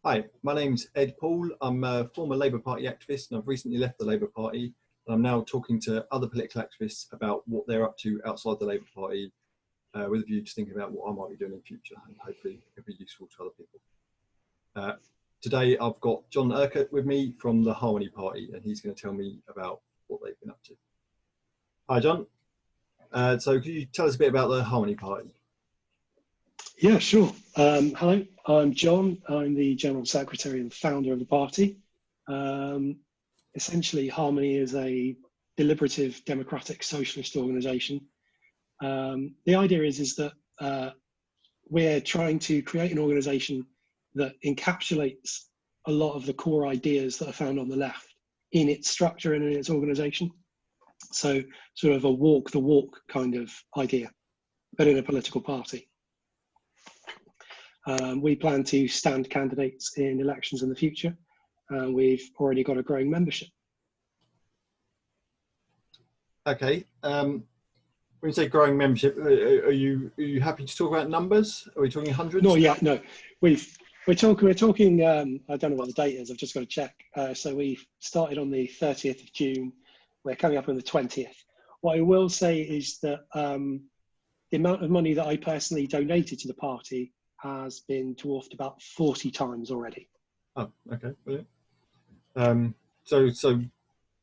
Hi, my name's Ed Poole. I'm a former Labour Party activist and I've recently left the Labour Party. And I'm now talking to other political activists about what they're up to outside the Labour Party with a view to thinking about what I might be doing in future, and hopefully it'll be useful to other people. Today I've got John Urquhart with me from the Harmony Party, and he's going to tell me about what they've been up to. Hi John. So could you tell us a bit about the Harmony Party? Yeah, sure. Hello, I'm John. I'm the General Secretary and founder of the party. Essentially, Harmony is a deliberative democratic socialist organisation. The idea is that we're trying to create an organisation that encapsulates a lot of the core ideas that are found on the left in its structure and in its organisation. So sort of a walk the walk kind of idea, but in a political party. We plan to stand candidates in elections in the future. We've already got a growing membership. Okay. When you say growing membership, are you happy to talk about numbers? Are we talking hundreds? No, yeah, no. We're talking. I don't know what the date is. I've just got to check. So we started on the 30th of June. We're coming up on the 20th. What I will say is that the amount of money that I personally donated to the party has been dwarfed about 40 times already. Oh, okay, brilliant. So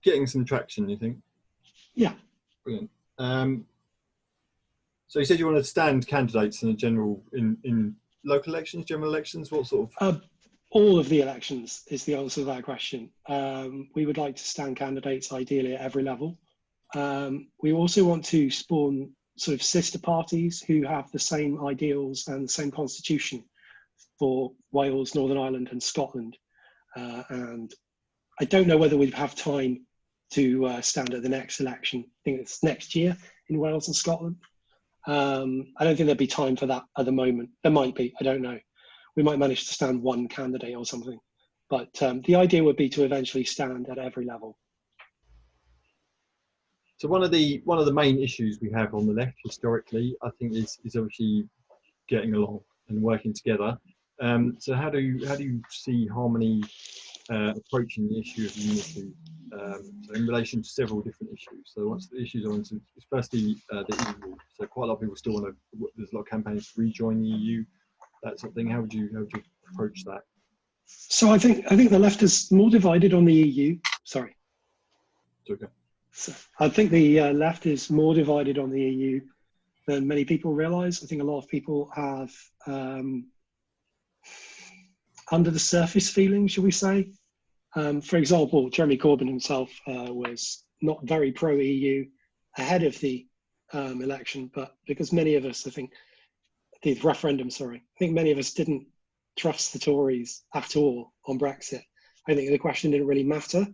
getting some traction, you think? Yeah. Brilliant. So you said you want to stand candidates in a general, in local elections, general elections, what sort of? All of the elections is the answer to that question. We would like to stand candidates ideally at every level. We also want to spawn sort of sister parties who have the same ideals and the same constitution for Wales, Northern Ireland and Scotland. And I don't know whether we'd have time to stand at the next election. I think it's next year in Wales and Scotland. I don't think there'd be time for that at the moment. There might be, I don't know. We might manage to stand one candidate or something. But the idea would be to eventually stand at every level. So one of the main issues we have on the left historically, I think, is obviously getting along and working together. So how do you see Harmony approaching the issue of unity? So in relation to several different issues. So what's the issues on? It's firstly the EU. So quite a lot of people still want to. There's a lot of campaigns to rejoin the EU, that sort of thing. How would you approach that? So I think the left is more divided on the EU. Sorry. It's okay. So I think the left is more divided on the EU than many people realise. I think a lot of people have under the surface feeling, shall we say. For example, Jeremy Corbyn himself was not very pro-EU ahead of the election, but because many of us, I think, the referendum, sorry, I think many of us didn't trust the Tories at all on Brexit. I think the question didn't really matter.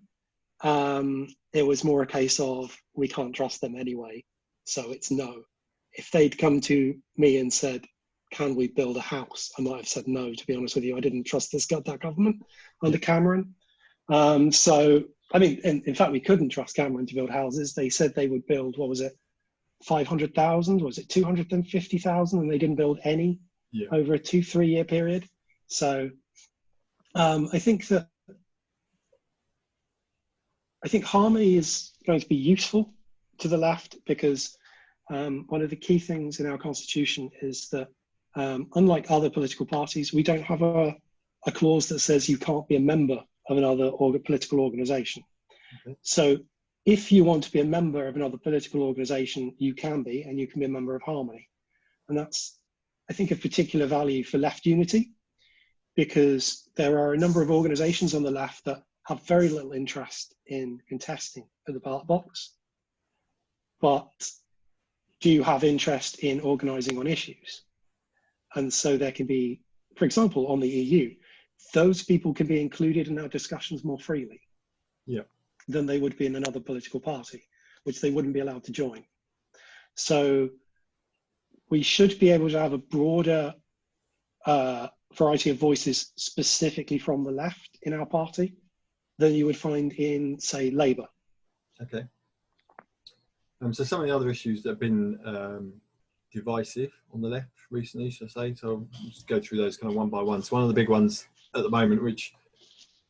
It was more a case of we can't trust them anyway, so it's no. If they'd come to me and said, can we build a house? I might have said no, to be honest with you. I didn't trust that government under Cameron. So, I mean, in fact, we couldn't trust Cameron to build houses. They said they would build, what was it, 500,000? Was it 250,000? And they didn't build any over a 2-3 year period. So I think Harmony is going to be useful to the left because one of the key things in our constitution is that unlike other political parties, we don't have a clause that says you can't be a member of another political organisation. Okay. So if you want to be a member of another political organisation, you can be, and you can be a member of Harmony. And that's, I think, of particular value for left unity, because there are a number of organisations on the left that have very little interest in contesting at the ballot box, but do have interest in organising on issues. And so there can be, for example, on the EU, those people can be included in our discussions more freely than they would be in another political party, which they wouldn't be allowed to join. So we should be able to have a broader variety of voices specifically from the left in our party than you would find in, say, Labour. Okay. So some of the other issues that have been divisive on the left recently, should I say? So I'll just go through those kind of one by one. So one of the big ones at the moment, which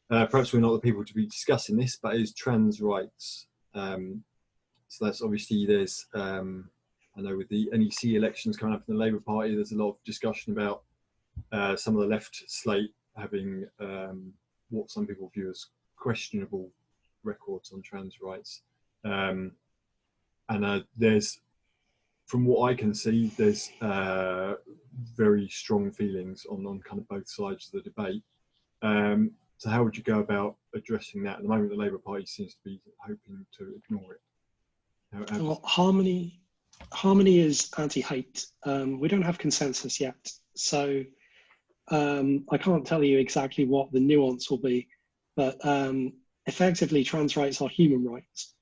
perhaps we're not the people to be discussing this, but is trans rights. So that's obviously there's, I know with the NEC elections coming up in the Labour Party, there's a lot of discussion about some of the left slate having what some people view as questionable records on trans rights. And there's, from what I can see, there's very strong feelings on kind of both sides of the debate. So how would you go about addressing that? At the moment, the Labour Party seems to be hoping to ignore it. Well, Harmony is anti-hate. We don't have consensus yet, so I can't tell you exactly what the nuance will be, but effectively trans rights are human rights.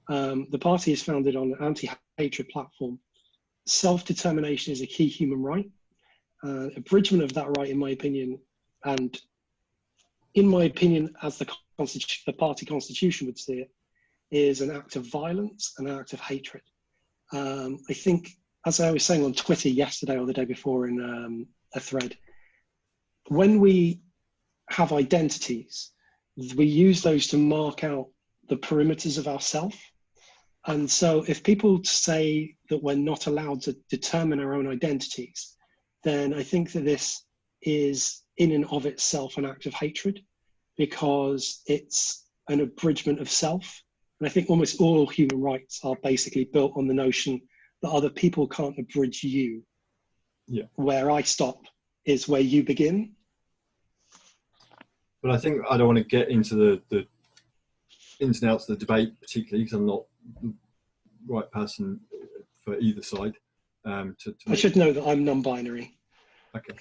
The party is founded on an anti-hatred platform. Self-determination is a key human right. Abridgment of that right, in my opinion, and in my opinion, as the party constitution would see it, is an act of violence, an act of hatred. I think, as I was saying on Twitter yesterday or the day before in a thread, when we have identities, we use those to mark out the perimeters of ourself. And so if people say that we're not allowed to determine our own identities, then I think that this is in and of itself an act of hatred, because it's an abridgment of self. And I think almost all human rights are basically built on the notion that other people can't abridge you. Yeah. Where I stop is where you begin. But I think I don't want to get into the ins and outs of the debate, particularly because I'm not the right person for either side. I should know that I'm non-binary. Okay.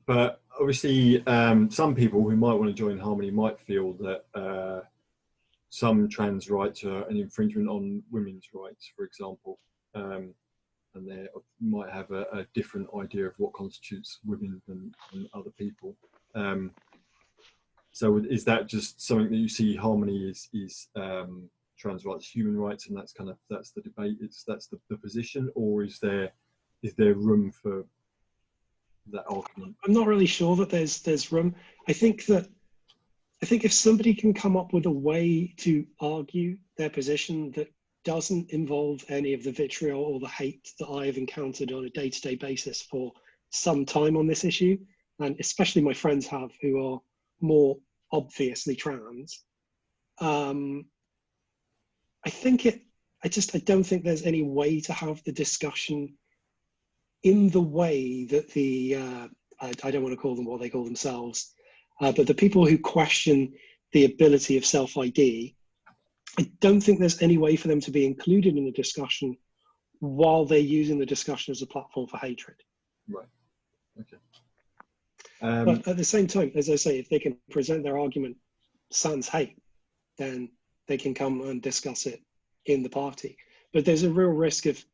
But obviously, some people who might want to join Harmony might feel that some trans rights are an infringement on women's rights, for example, and they might have a different idea of what constitutes women than other people. So is that just something that you see Harmony is trans rights, human rights, and that's the debate, that's the position, or is there room for that argument? I'm not really sure that there's room. I think if somebody can come up with a way to argue their position that doesn't involve any of the vitriol or the hate that I have encountered on a day-to-day basis for some time on this issue, and especially my friends have who are more obviously trans, I don't think there's any way to have the discussion in the way that the, I don't want to call them what they call themselves, but the people who question the ability of self-ID, I don't think there's any way for them to be included in the discussion while they're using the discussion as a platform for hatred. Right, okay. But at the same time, as I say, if they can present their argument sans hate, then they can come and discuss it in the party. But there's a real risk of,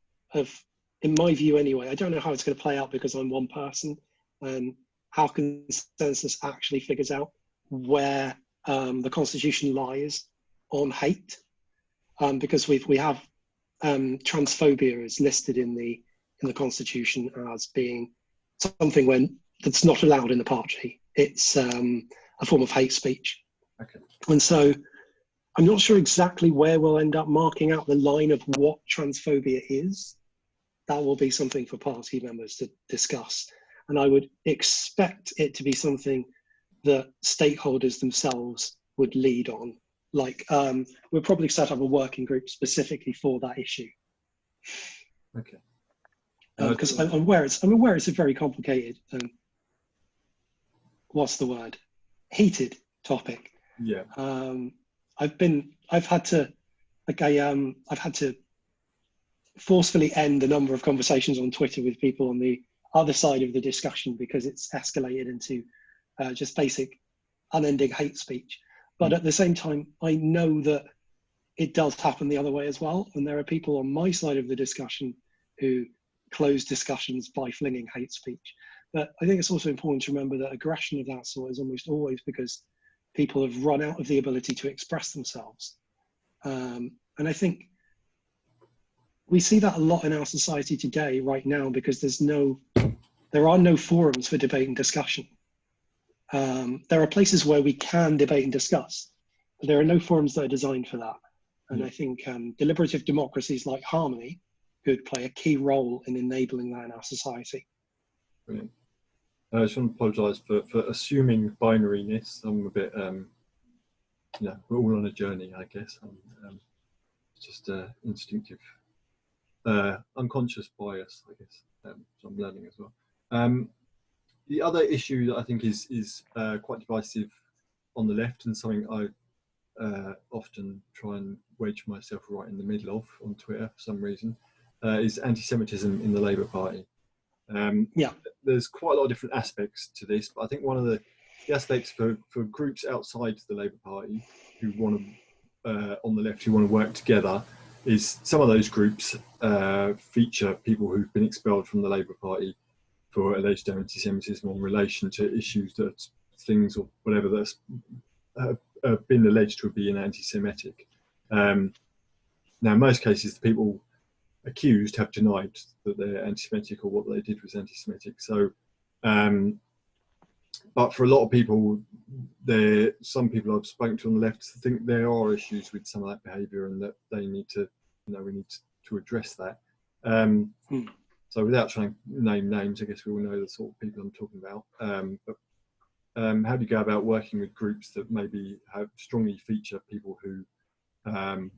in my view anyway, I don't know how it's going to play out because I'm one person, and how consensus actually figures out where the constitution lies on hate, because we have transphobia is listed in the constitution as being something that's not allowed in the party. It's a form of hate speech. Okay. And so I'm not sure exactly where we'll end up marking out the line of what transphobia is. That will be something for party members to discuss. And I would expect it to be something that stakeholders themselves would lead on. Like, we'll probably set up a working group specifically for that issue. Okay. Because I'm aware it's a very complicated and heated topic. Yeah. I've had to forcefully end a number of conversations on Twitter with people on the other side of the discussion because it's escalated into just basic unending hate speech. But at the same time, I know that it does happen the other way as well. And there are people on my side of the discussion who close discussions by flinging hate speech. But I think it's also important to remember that aggression of that sort is almost always because people have run out of the ability to express themselves. And I think we see that a lot in our society today, right now, because there are no forums for debate and discussion. There are places where we can debate and discuss, but there are no forums that are designed for that. And I think deliberative democracies like Harmony could play a key role in enabling that in our society. Brilliant. I just want to apologise for assuming binariness. I'm a bit, we're all on a journey, I guess. It's just instinctive, unconscious bias, I guess. So I'm learning as well. The other issue that I think is quite divisive on the left, and something I often try and wedge myself right in the middle of on Twitter for some reason, is anti-Semitism in the Labour Party. There's quite a lot of different aspects to this, but I think one of the aspects for groups outside the Labour Party who want to, on the left, who want to work together, is some of those groups feature people who've been expelled from the Labour Party for alleged anti-Semitism in relation to issues that things or whatever that's been alleged to be anti-Semitic. Now, in most cases, the people accused have denied that they're anti-Semitic or what they did was anti-Semitic. So, but for a lot of people, some people I've spoken to on the left think there are issues with some of that behaviour and that they need to, we need to address that. So without trying to name names, I guess we all know the sort of people I'm talking about. But how do you go about working with groups that maybe strongly feature people who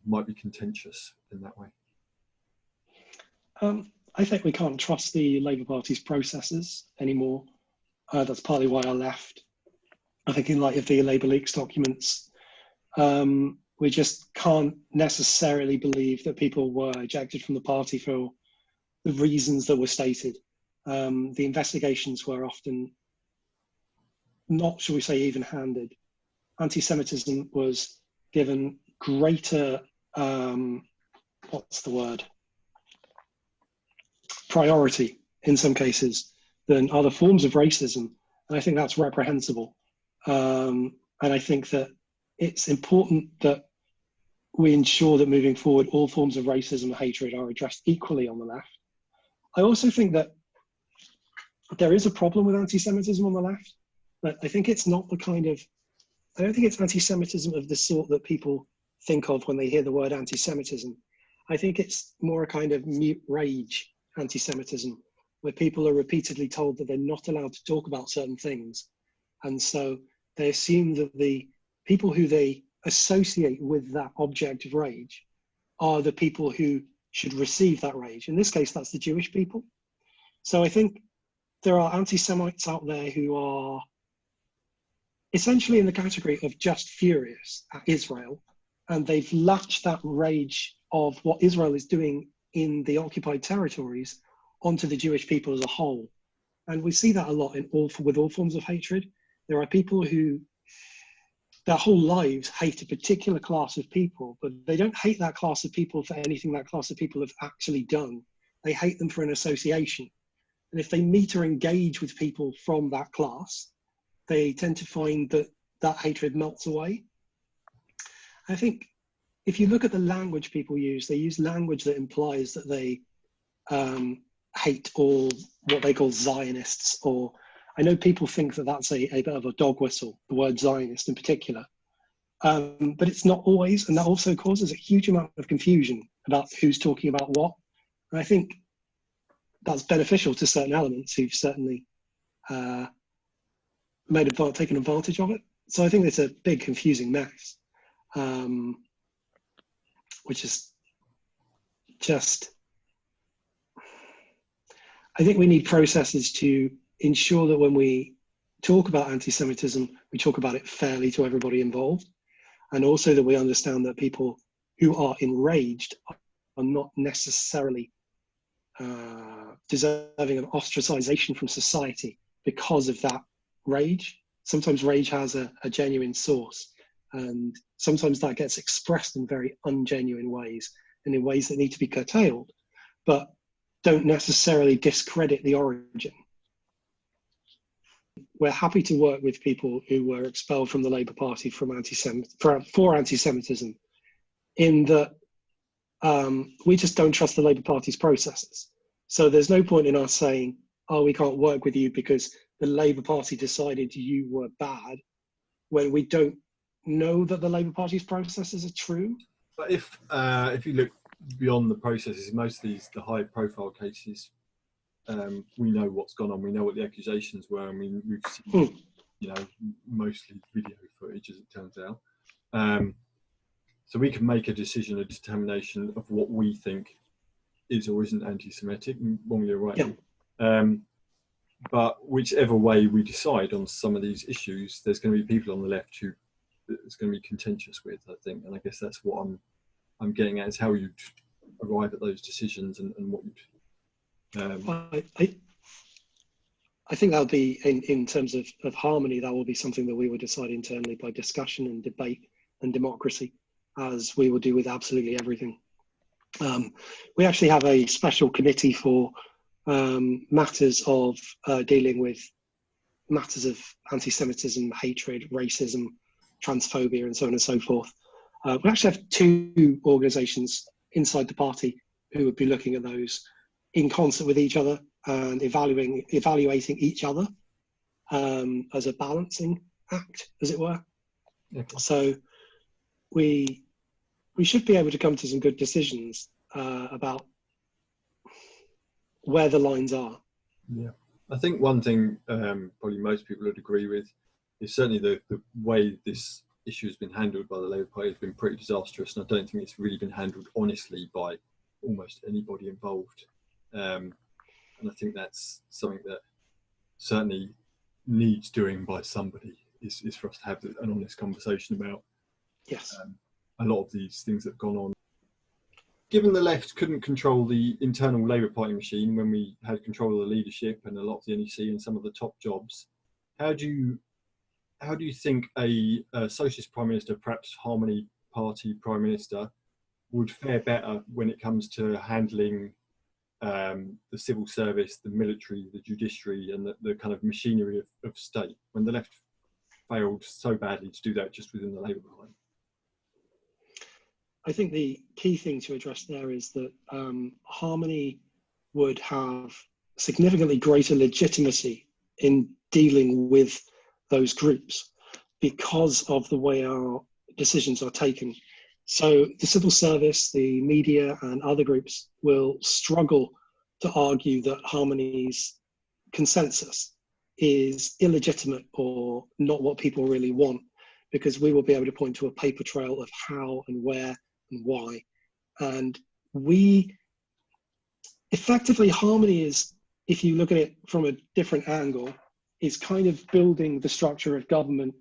might be contentious in that way? I think we can't trust the Labour Party's processes anymore. That's partly why I left. I think in light of the Labour Leaks documents, we just can't necessarily believe that people were ejected from the party for the reasons that were stated. The investigations were often not, shall we say, even-handed. Anti-Semitism was given greater, priority in some cases than other forms of racism. And I think that's reprehensible. And I think that it's important that we ensure that moving forward, all forms of racism and hatred are addressed equally on the left. I also think that there is a problem with anti-Semitism on the left, but I think it's not the kind of, I don't think it's anti-Semitism of the sort that people think of when they hear the word anti-Semitism. I think it's more a kind of mute rage anti-Semitism, where people are repeatedly told that they're not allowed to talk about certain things. And so they assume that the people who they associate with that object of rage are the people who should receive that rage. In this case, that's the Jewish people. So I think there are anti-Semites out there who are essentially in the category of just furious at Israel, and they've latched that rage of what Israel is doing in the occupied territories onto the Jewish people as a whole. And we see that a lot with all forms of hatred. There are people who their whole lives hate a particular class of people, but they don't hate that class of people for anything that class of people have actually done. They hate them for an association. And if they meet or engage with people from that class, they tend to find that that hatred melts away. I think if you look at the language people use, they use language that implies that they hate all what they call Zionists, or I know people think that that's a bit of a dog whistle, the word Zionist in particular, but it's not always, and that also causes a huge amount of confusion about who's talking about what. And I think that's beneficial to certain elements who've certainly taken advantage of it. So I think it's a big confusing mess, which is just, I think we need processes to ensure that when we talk about anti-Semitism, we talk about it fairly to everybody involved. And also that we understand that people who are enraged are not necessarily deserving of ostracization from society because of that rage. Sometimes rage has a genuine source, and sometimes that gets expressed in very ungenuine ways and in ways that need to be curtailed, but don't necessarily discredit the origin. We're happy to work with people who were expelled from the Labour Party for anti-Semitism, in that we just don't trust the Labour Party's processes. So there's no point in us saying, oh, we can't work with you because the Labour Party decided you were bad, when we don't know that the Labour Party's processes are true. But if you look beyond the processes, most of the high profile cases, we know what's gone on, we know what the accusations were, and we've seen, mostly video footage, as it turns out. So we can make a determination of what we think is or isn't anti-Semitic, wrongly or rightly. Yeah. But whichever way we decide on some of these issues, there's going to be people on the left who it's going to be contentious with, I think. And I guess that's what I'm getting at, is how you arrive at those decisions and what you'd... I think that'll be, in terms of harmony, that will be something that we will decide internally by discussion and debate and democracy, as we will do with absolutely everything. We actually have a special committee for matters of dealing with matters of anti-Semitism, hatred, racism, transphobia, and so on and so forth. We actually have two organisations inside the party who would be looking at those in concert with each other and evaluating each other as a balancing act, as it were. Okay. So we should be able to come to some good decisions about where the lines are. Yeah, I think one thing probably most people would agree with is certainly the way this issue has been handled by the Labour Party has been pretty disastrous, and I don't think it's really been handled honestly by almost anybody involved. And I think that's something that certainly needs doing by somebody, is for us to have an honest conversation about. Yes. A lot of these things that have gone on. Given the left couldn't control the internal Labour Party machine when we had control of the leadership and a lot of the NEC and some of the top jobs, how do you think a Socialist Prime Minister, perhaps Harmony Party Prime Minister, would fare better when it comes to handling the civil service, the military, the judiciary, and the kind of machinery of state, when the left failed so badly to do that just within the Labour Party? I think the key thing to address there is that Harmony would have significantly greater legitimacy in dealing with those groups because of the way our decisions are taken. So the civil service, the media, and other groups will struggle to argue that Harmony's consensus is illegitimate or not what people really want, because we will be able to point to a paper trail of how and where and why. And we effectively, Harmony is, if you look at it from a different angle, is kind of building the structure of government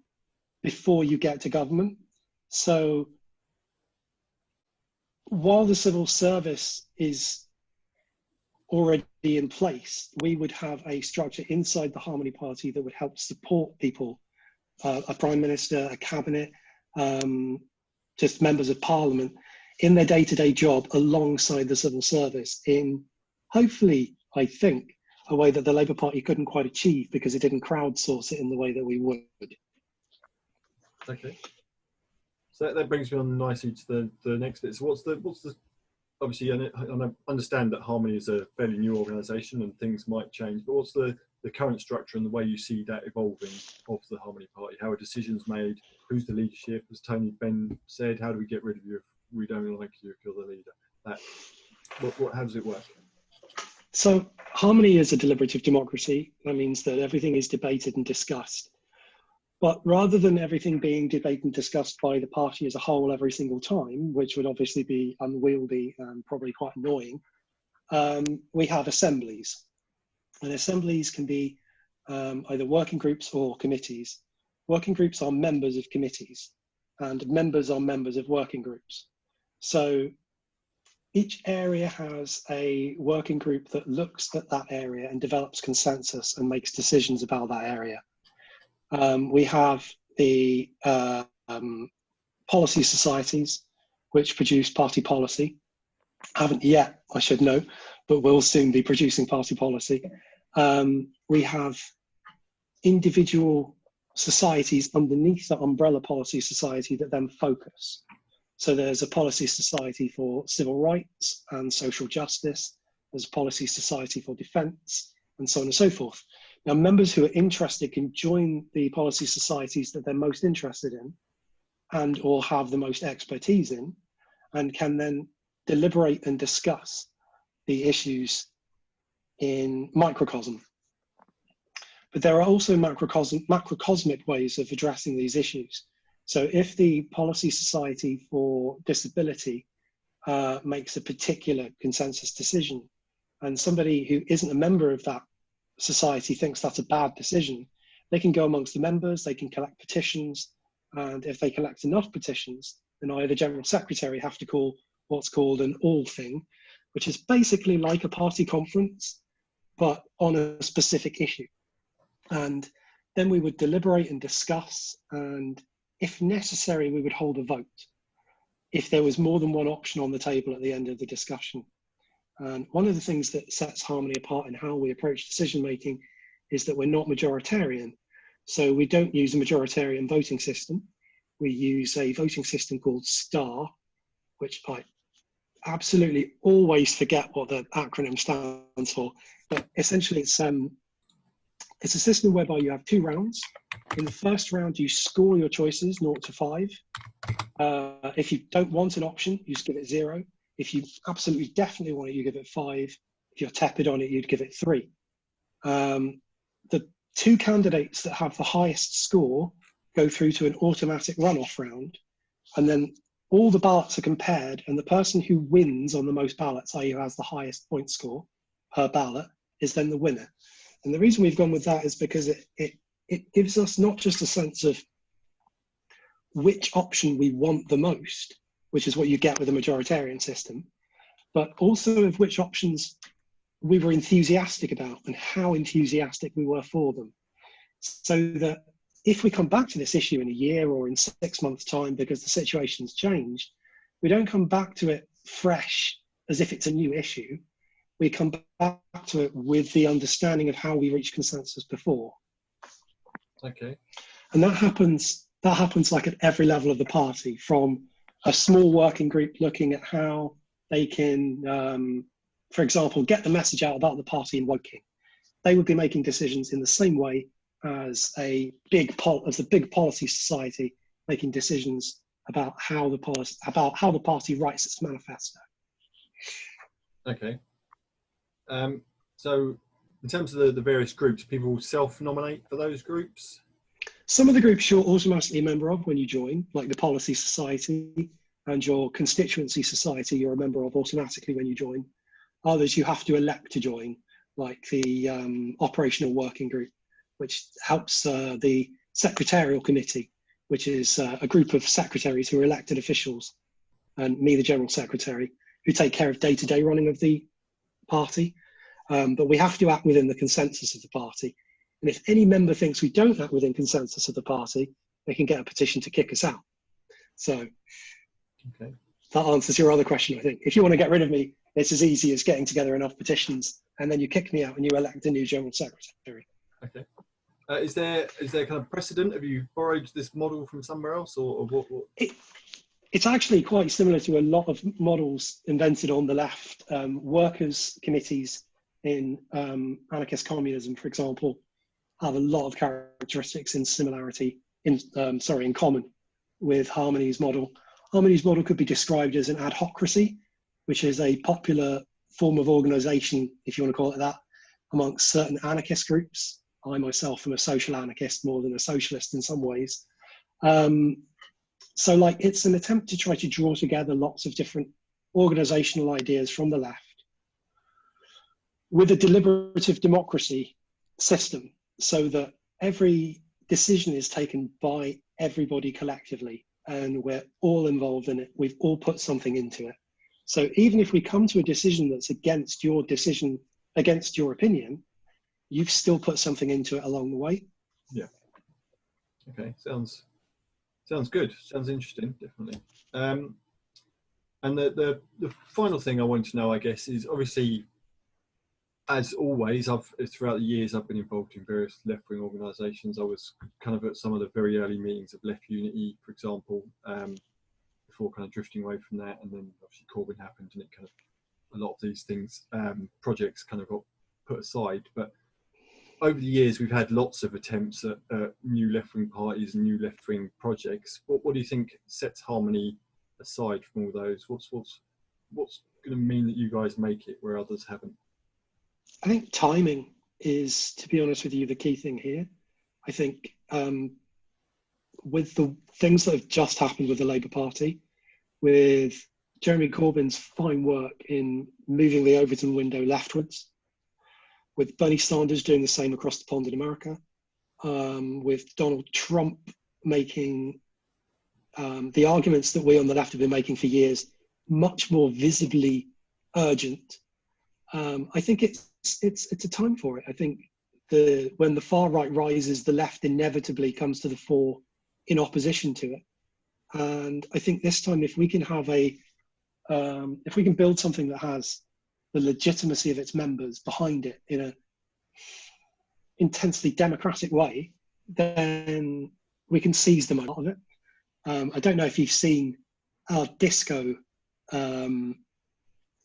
before you get to government. So while the civil service is already in place, we would have a structure inside the Harmony Party that would help support people, a prime minister, a cabinet, just members of parliament, in their day-to-day job alongside the civil service in, hopefully, I think, a way that the Labour Party couldn't quite achieve because it didn't crowdsource it in the way that we would. Okay. So that brings me on nicely to the next bit. So what's the obviously, and I understand that Harmony is a fairly new organisation and things might change, but what's the current structure and the way you see that evolving of the Harmony Party? How are decisions made? Who's the leadership? As Tony Benn said, how do we get rid of you if we don't like you, if you're the leader? How does it work? So Harmony is a deliberative democracy. That means that everything is debated and discussed. But rather than everything being debated and discussed by the party as a whole every single time, which would obviously be unwieldy and probably quite annoying, we have assemblies. And assemblies can be either working groups or committees. Working groups are members of committees, and members are members of working groups. So each area has a working group that looks at that area and develops consensus and makes decisions about that area. We have the policy societies, which produce party policy. Haven't yet, I should know, but will soon be producing party policy. We have individual societies underneath the umbrella policy society that then focus. So there's a policy society for civil rights and social justice. There's a policy society for defence, and so on and so forth. Now, members who are interested can join the policy societies that they're most interested in and or have the most expertise in, and can then deliberate and discuss the issues in microcosm. But there are also macrocosmic ways of addressing these issues. So if the Policy Society for Disability makes a particular consensus decision, and somebody who isn't a member of that society thinks that's a bad decision, they can go amongst the members, they can collect petitions, and if they collect enough petitions, then I, the General Secretary, have to call what's called an all thing, which is basically like a party conference, but on a specific issue. And then we would deliberate and discuss, and if necessary, we would hold a vote if there was more than one option on the table at the end of the discussion. And one of the things that sets Harmony apart in how we approach decision making is that we're not majoritarian. So we don't use a majoritarian voting system. We use a voting system called STAR, which I absolutely always forget what the acronym stands for. But essentially it's a system whereby you have 2 rounds. In the first round, you score your choices 0 to 5. If you don't want an option, you just give it 0. If you absolutely definitely want it, you give it 5. If you're tepid on it, you'd give it 3. The 2 candidates that have the highest score go through to an automatic runoff round, and then all the ballots are compared, and the person who wins on the most ballots, i.e. who has the highest point score per ballot, is then the winner. And the reason we've gone with that is because it gives us not just a sense of which option we want the most, which is what you get with a majoritarian system, but also of which options we were enthusiastic about and how enthusiastic we were for them. So that if we come back to this issue in a year or in 6 months' time because the situation's changed, we don't come back to it fresh as if it's a new issue. We come back to it with the understanding of how we reached consensus before. Okay. And that happens like at every level of the party, from a small working group looking at how they can, for example, get the message out about the party in Woking. They would be making decisions in the same way as a big policy society making decisions about how the party writes its manifesto. Okay. So in terms of the various groups, people self-nominate for those groups? Some of the groups you're automatically a member of when you join, like the Policy Society, and your constituency society you're a member of automatically when you join. Others you have to elect to join, like the Operational Working Group, which helps the Secretarial Committee, which is a group of secretaries who are elected officials, and me, the General Secretary, who take care of day-to-day running of the party. But we have to act within the consensus of the party. And if any member thinks we don't act within consensus of the party, they can get a petition to kick us out. So okay. That answers your other question, I think. If you want to get rid of me, it's as easy as getting together enough petitions, and then you kick me out and you elect a new General Secretary. Okay. Is there kind of precedent? Have you borrowed this model from somewhere else, or what? It's actually quite similar to a lot of models invented on the left. Workers' committees in anarchist communism, for example, have a lot of characteristics in common with Harmony's model. Harmony's model could be described as an adhocracy, which is a popular form of organization, if you want to call it that, amongst certain anarchist groups. I myself am a social anarchist more than a socialist in some ways. So like it's an attempt to try to draw together lots of different organizational ideas from the left with a deliberative democracy system, so that every decision is taken by everybody collectively and we're all involved in it. We've all put something into it. So even if we come to a decision that's against your decision, against your opinion, you've still put something into it along the way. Yeah. Okay. Sounds good. Sounds interesting, definitely. And the final thing I want to know, I guess, is obviously, as always, throughout the years I've been involved in various left-wing organisations. I was kind of at some of the very early meetings of Left Unity, for example, before before kind of drifting away from that, and then obviously Corbyn happened, and it kind of, a lot of these things, projects kind of got put aside. But over the years, we've had lots of attempts at new left-wing parties and new left-wing projects. What do you think sets Harmony aside from all those? What's going to mean that you guys make it where others haven't? I think timing is, to be honest with you, the key thing here. I think with the things that have just happened with the Labour Party, with Jeremy Corbyn's fine work in moving the Overton window leftwards, with Bernie Sanders doing the same across the pond in America, with Donald Trump making the arguments that we on the left have been making for years much more visibly urgent. I think it's a time for it. I think when the far right rises, the left inevitably comes to the fore in opposition to it. And I think this time, if we can have if we can build something that has the legitimacy of its members behind it in a intensely democratic way, then we can seize them out of it. I don't know if you've seen our disco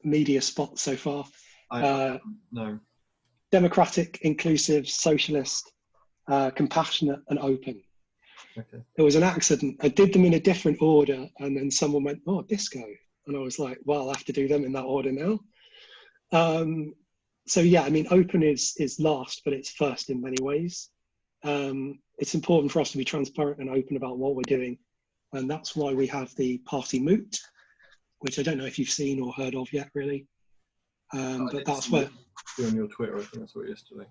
media spot so far. No. Democratic, inclusive, socialist, compassionate, and open. Okay. There was an accident. I did them in a different order, and then someone went, "Oh, disco," and I was like, "Well, I'll have to do them in that order now." So yeah, I mean, open is last, but it's first in many ways. It's important for us to be transparent and open about what we're doing, and that's why we have the party moot, which I don't know if you've seen or heard of yet, really. But that's where. On your Twitter, I think I saw it yesterday.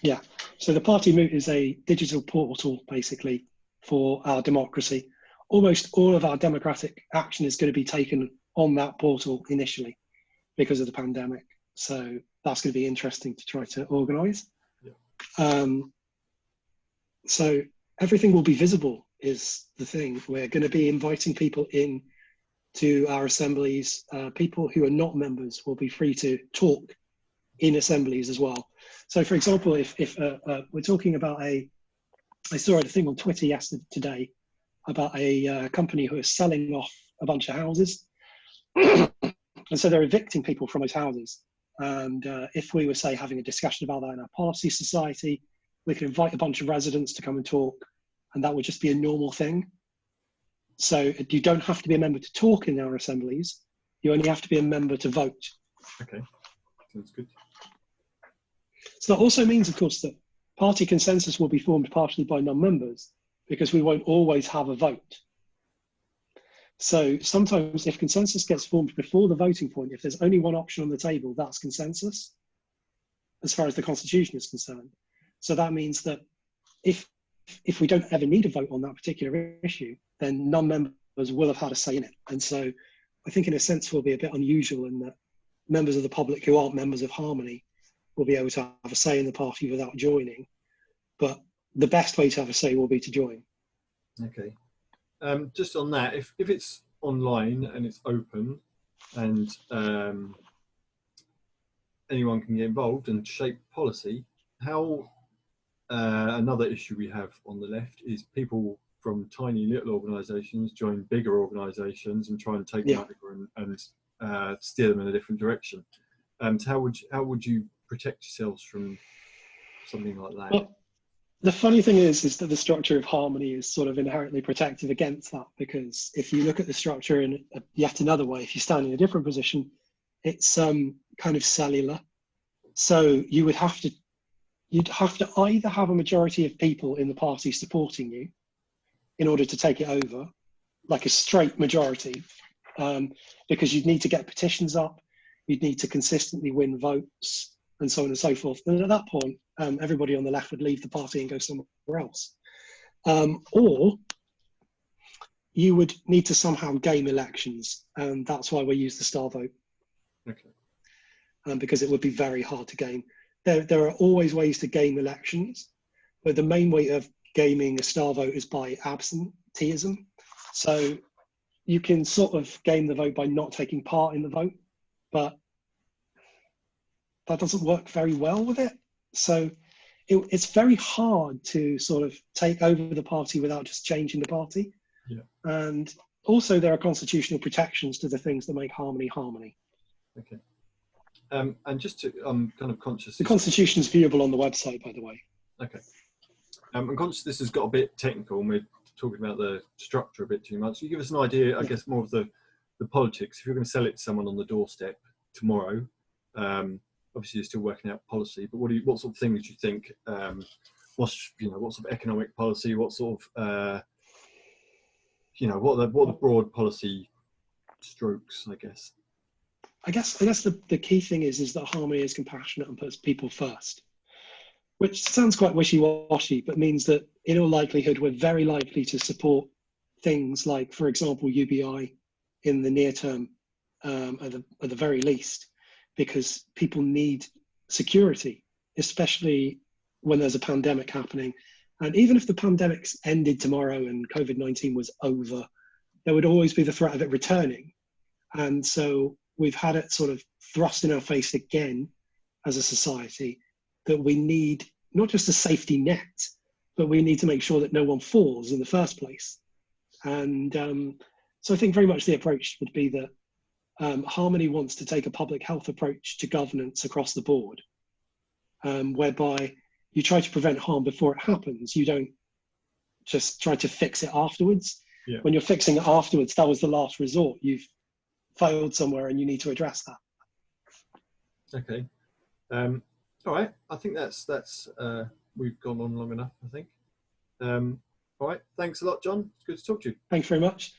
Yeah. So the party moot is a digital portal, basically, for our democracy. Almost all of our democratic action is going to be taken on that portal initially because of the pandemic. So that's going to be interesting to try to organise. Yeah. So everything will be visible is the thing. We're going to be inviting people in to our assemblies. People who are not members will be free to talk in assemblies as well. So for example, if we're talking about I saw a thing on Twitter today about a company who is selling off a bunch of houses. And so they're evicting people from those houses. And if we were, say, having a discussion about that in our policy society, we could invite a bunch of residents to come and talk, and that would just be a normal thing. So you don't have to be a member to talk in our assemblies. You only have to be a member to vote. Okay, sounds good. So that also means, of course, that party consensus will be formed partially by non-members because we won't always have a vote. So sometimes if consensus gets formed before the voting point, if there's only one option on the table, that's consensus as far as the Constitution is concerned. So that means that if we don't ever need a vote on that particular issue, then non-members will have had a say in it. And so I think in a sense will be a bit unusual in that members of the public who aren't members of Harmony will be able to have a say in the party without joining. But the best way to have a say will be to join. Okay. Just on that, if it's online and it's open and anyone can get involved and shape policy, how another issue we have on the left is people from tiny little organisations join bigger organisations and try and take them over and steer them in a different direction. So how would you protect yourselves from something like that? Well, the funny thing is that the structure of Harmony is sort of inherently protective against that, because if you look at the structure in yet another way, if you stand in a different position, it's kind of cellular. So you'd have to either have a majority of people in the party supporting you in order to take it over, like a straight majority, because you'd need to get petitions up, you'd need to consistently win votes, and so on and so forth. And at that point, everybody on the left would leave the party and go somewhere else. Or you would need to somehow game elections, and that's why we use the star vote. Okay. Because it would be very hard to game. There are always ways to game elections, but the main way of gaming a star vote is by absenteeism. So you can sort of game the vote by not taking part in the vote, but that doesn't work very well with it. So it's very hard to sort of take over the party without just changing the party. Yeah. And also there are constitutional protections to the things that make harmony harmony. Okay. And just to, I'm kind of conscious. The Constitution is viewable on the website, by the way. Okay. I'm conscious this has got a bit technical, and we're talking about the structure a bit too much. You give us an idea, I guess, more of the politics. If you're going to sell it to someone on the doorstep tomorrow, obviously you're still working out policy, but what sort of things do you think? What sort of economic policy? What sort of what are the broad policy strokes? I guess the key thing is that harmony is compassionate and puts people first, which sounds quite wishy-washy, but means that in all likelihood we're very likely to support things like, for example, UBI in the near term, at the very least, because people need security, especially when there's a pandemic happening. And even if the pandemic's ended tomorrow and COVID-19 was over, there would always be the threat of it returning. And so we've had it sort of thrust in our face again as a society that we need not just a safety net, but we need to make sure that no one falls in the first place. And so I think very much the approach would be that Harmony wants to take a public health approach to governance across the board, whereby you try to prevent harm before it happens. You don't just try to fix it afterwards. Yeah. When you're fixing it afterwards, that was the last resort. You've failed somewhere and you need to address that. Okay. All right. I think that's we've gone on long enough, I think. All right. Thanks a lot, John. It's good to talk to you. Thanks very much.